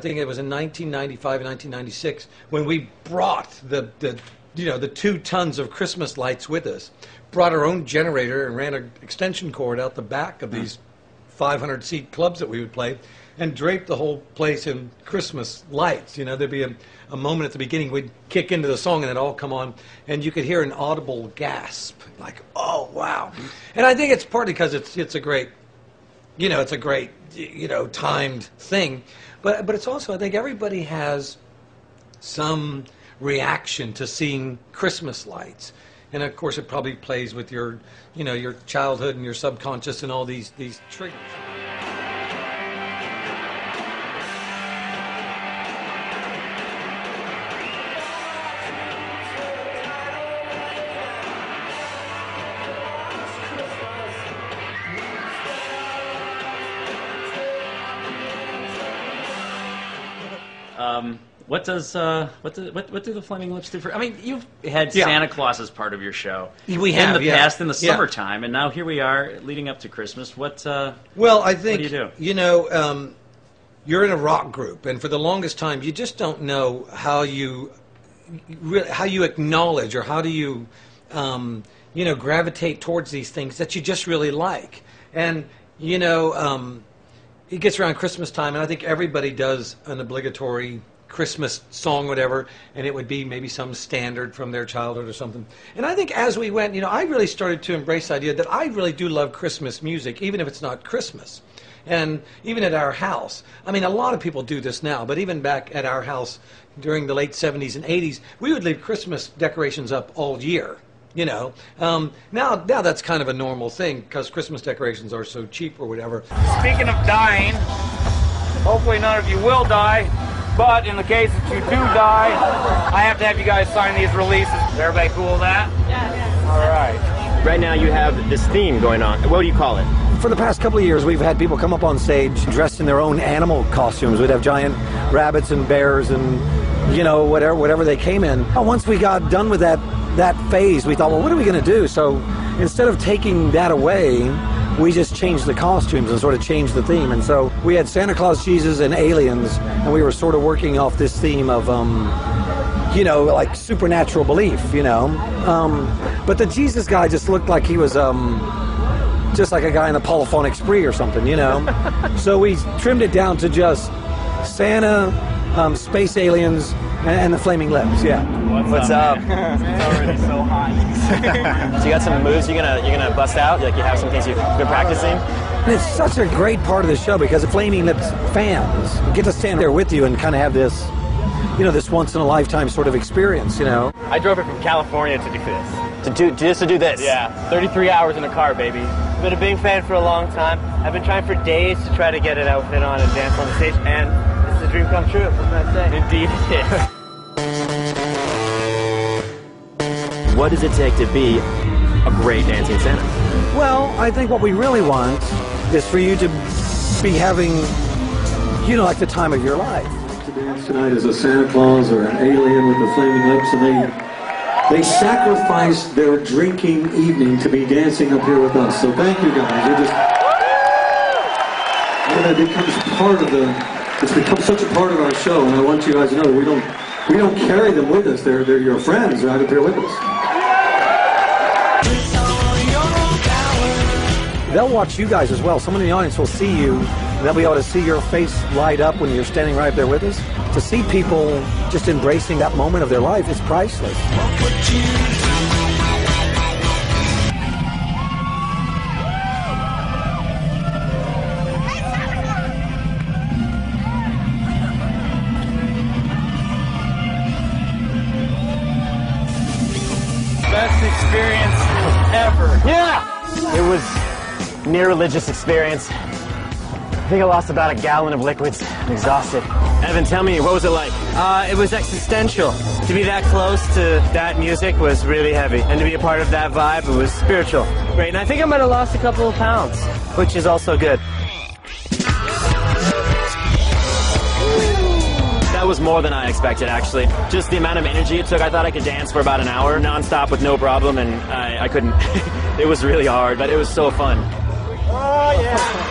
think it was in 1995 and 1996 when we brought the 2 tons of Christmas lights with us, brought our own generator and ran an extension cord out the back of these 500-seat clubs that we would play, and draped the whole place in Christmas lights. You know, there'd be a moment at the beginning, we'd kick into the song and it'd all come on, and you could hear an audible gasp, like, oh, wow. And I think it's partly because it's a great, it's a great, timed thing. But it's also, I think everybody has some reaction to seeing Christmas lights. And of course it probably plays with your, your childhood and your subconscious and all these triggers. What do the Flaming Lips do for? I mean, you've had Santa Claus as part of your show. We have in the past, in the summertime, and now here we are leading up to Christmas. Well, I think what do you do? You're in a rock group, and for the longest time, you just don't know how you acknowledge or how do you gravitate towards these things that you just really like. And it gets around Christmas time, and I think everybody does an obligatory Christmas song, whatever, and it would be maybe some standard from their childhood or something. And I think as we went, I really started to embrace the idea that I really do love Christmas music, even if it's not Christmas. And even at our house, I mean, a lot of people do this now, but even back at our house during the late 70s and 80s, we would leave Christmas decorations up all year. Now that's kind of a normal thing because Christmas decorations are so cheap or whatever. Speaking of dying, hopefully none of you will die, but in the case that you do die, I have to have you guys sign these releases. Is everybody cool with that? Yeah. All right. Right now you have this theme going on. What do you call it? For the past couple of years, we've had people come up on stage dressed in their own animal costumes. We'd have giant rabbits and bears and, whatever they came in. Once we got done with that phase, we thought, well, what are we going to do? So instead of taking that away, we just changed the costumes and sort of changed the theme. And so we had Santa Claus, Jesus, and aliens, and we were sort of working off this theme of, like supernatural belief, But the Jesus guy just looked like he was just like a guy in a polyphonic spree or something, So we trimmed it down to just Santa, space aliens, and the Flaming Lips, What's up? It's already so hot. So you got some moves you're gonna bust out? Like you have some things you've been practicing? And it's such a great part of the show because the Flaming Lips fans get to stand there with you and kind of have this, this once-in-a-lifetime sort of experience, I drove it from California to do this. To do this? Yeah, 33 hours in a car, baby. I've been a big fan for a long time. I've been trying for days to try to get an outfit on and dance on the stage, and this is a dream come true. What can I say? Indeed it is. What does it take to be a great dancing Santa? Well, I think what we really want is for you to be having, like the time of your life. To dance tonight as a Santa Claus or an alien with the Flaming Lips, and they sacrificed their drinking evening to be dancing up here with us. So thank you guys. It becomes it's become such a part of our show, and I want you guys to know that we don't carry them with us. They're your friends right up here with us. They'll watch you guys as well. Someone in the audience will see you, and they'll be able to see your face light up when you're standing right up there with us. To see people just embracing that moment of their life is priceless. Best experience ever. Yeah! It was near religious experience. I think I lost about a gallon of liquids. I'm exhausted. Evan, tell me, what was it like? It was existential. To be that close to that music was really heavy. And to be a part of that vibe, it was spiritual. Great, and I think I might have lost a couple of pounds, which is also good. That was more than I expected, actually. Just the amount of energy it took. I thought I could dance for about an hour non-stop with no problem, and I couldn't. It was really hard, but it was so fun. Oh, yeah.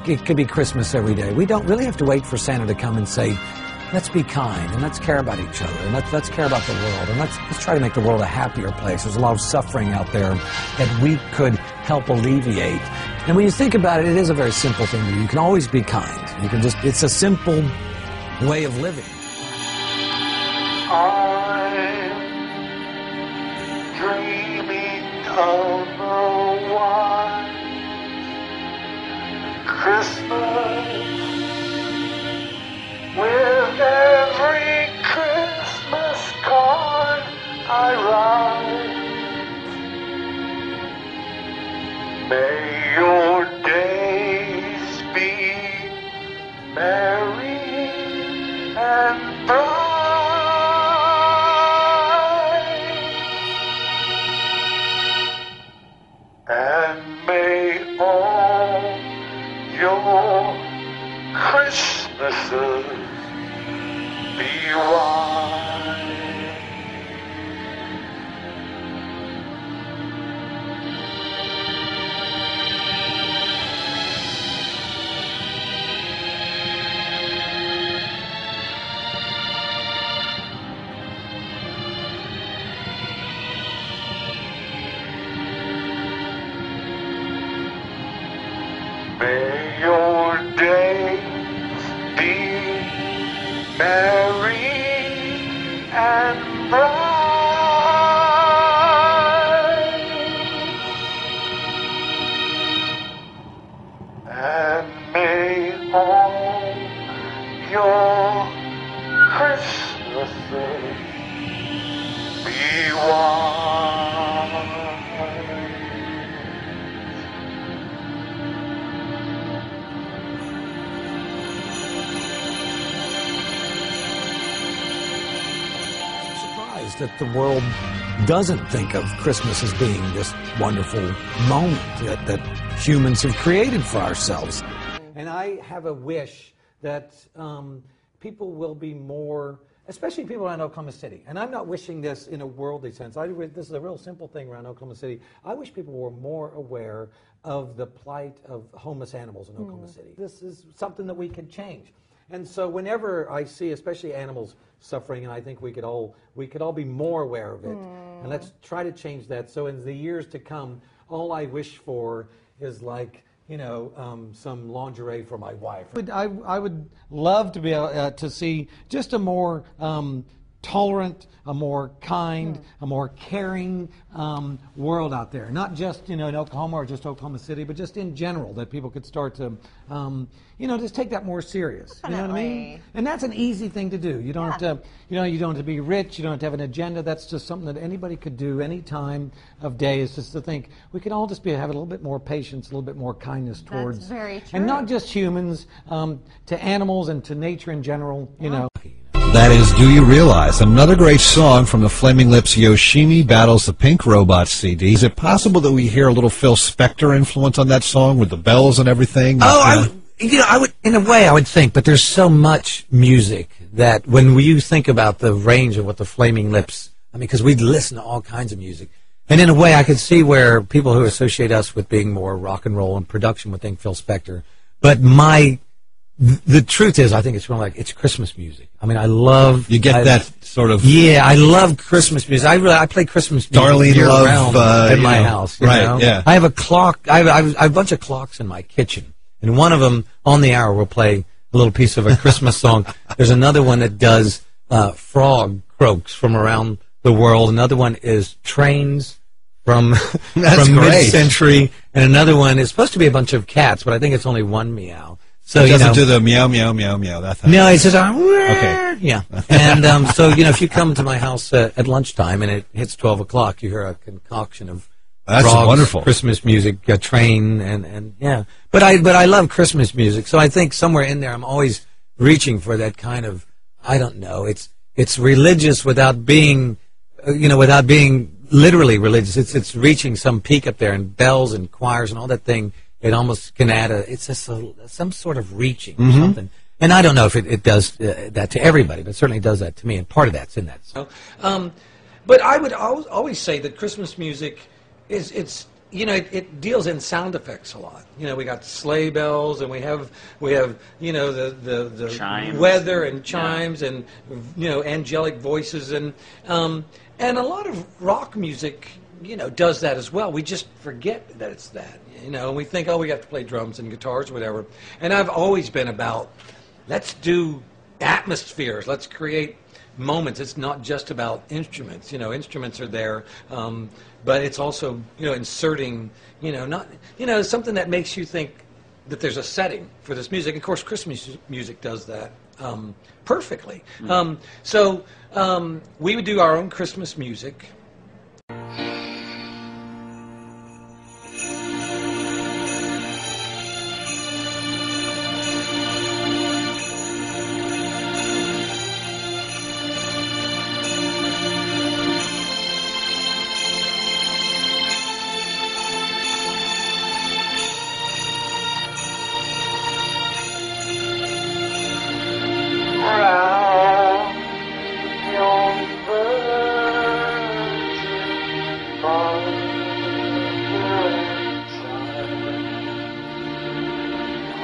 it could be Christmas every day. We don't really have to wait for Santa to come and say, let's be kind, and let's care about each other, and let's care about the world, and let's try to make the world a happier place. There's a lot of suffering out there that we could help alleviate. And when you think about it, it is a very simple thing to do. You can always be kind. You can just, it's a simple way of living. I'm dreaming of a white Christmas. With every Christmas card I write, may your days be merry and bright, and may all your Christmases be wise. May your days be merry and bright, and may all your Christmases be wise. That the world doesn't think of Christmas as being this wonderful moment that humans have created for ourselves. And I have a wish that people will be more, especially people around Oklahoma City. And I'm not wishing this in a worldly sense. This is a real simple thing around Oklahoma City. I wish people were more aware of the plight of homeless animals in Oklahoma City. This is something that we can change. And so whenever I see, especially animals suffering, and I think we could all be more aware of it, and let's try to change that. So in the years to come, all I wish for is like, you know, some lingerie for my wife. I would love to be able to see just a more tolerant, a more kind, a more caring world out there. Not just, you know, in Oklahoma or just Oklahoma City, but just in general, that people could start to, you know, just take that more serious. Definitely. You know what I mean? And that's an easy thing to do. You don't have to, you know, you don't have to be rich. You don't have to have an agenda. That's just something that anybody could do any time of day. Is just to think we could all just have a little bit more patience, a little bit more kindness towards, That's very true. and not just humans, to animals and to nature in general. You know. That is Do You Realize? Another great song from the Flaming Lips Yoshimi Battles the Pink Robot CD. Is it possible that we hear a little Phil Spector influence on that song with the bells and everything? Oh, I would, in a way, I would think, but there's so much music that when you think about the range of what the Flaming Lips, I mean, because we listen to all kinds of music, and in a way, I could see where people who associate us with being more rock and roll and production would think Phil Spector, but the truth is, I think it's more like it's Christmas music. I mean, I love... You get that sort of... Yeah, I love Christmas music. I play Christmas music Darlene year-round Love, at my house. You know? Yeah. I have a clock. I have a bunch of clocks in my kitchen, and one of them, on the hour, will play a little piece of a Christmas song. There's another one that does frog croaks from around the world. Another one is trains from mid-century, and another one is supposed to be a bunch of cats, but I think it's only one meow. So it doesn't do the meow, meow, meow, meow. That thing. No, it says, okay. Yeah. And so, you know, if you come to my house at lunchtime and it hits 12 o'clock, you hear a concoction of frogs, wonderful Christmas music, a train, and yeah. But I love Christmas music, so I think somewhere in there I'm always reaching for that kind of, I don't know, it's religious without being, you know, without being literally religious. It's reaching some peak up there, and bells and choirs and all that thing. It almost can add it's just some sort of reaching or something. And I don't know if it does that to everybody, but it certainly does that to me, and part of that's in that. But I would always say that Christmas music it's it deals in sound effects a lot. We got sleigh bells, and we have the chimes. weather and chimes, and angelic voices, and a lot of rock music does that as well. We just forget that it's that, and we think, oh, we have to play drums and guitars, whatever. And I've always been about, let's do atmospheres, let's create moments. It's not just about instruments. Instruments are there, but it's also inserting something that makes you think that there's a setting for this music. Of course, Christmas music does that perfectly. So we would do our own Christmas music.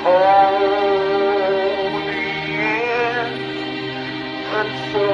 Holy infant, so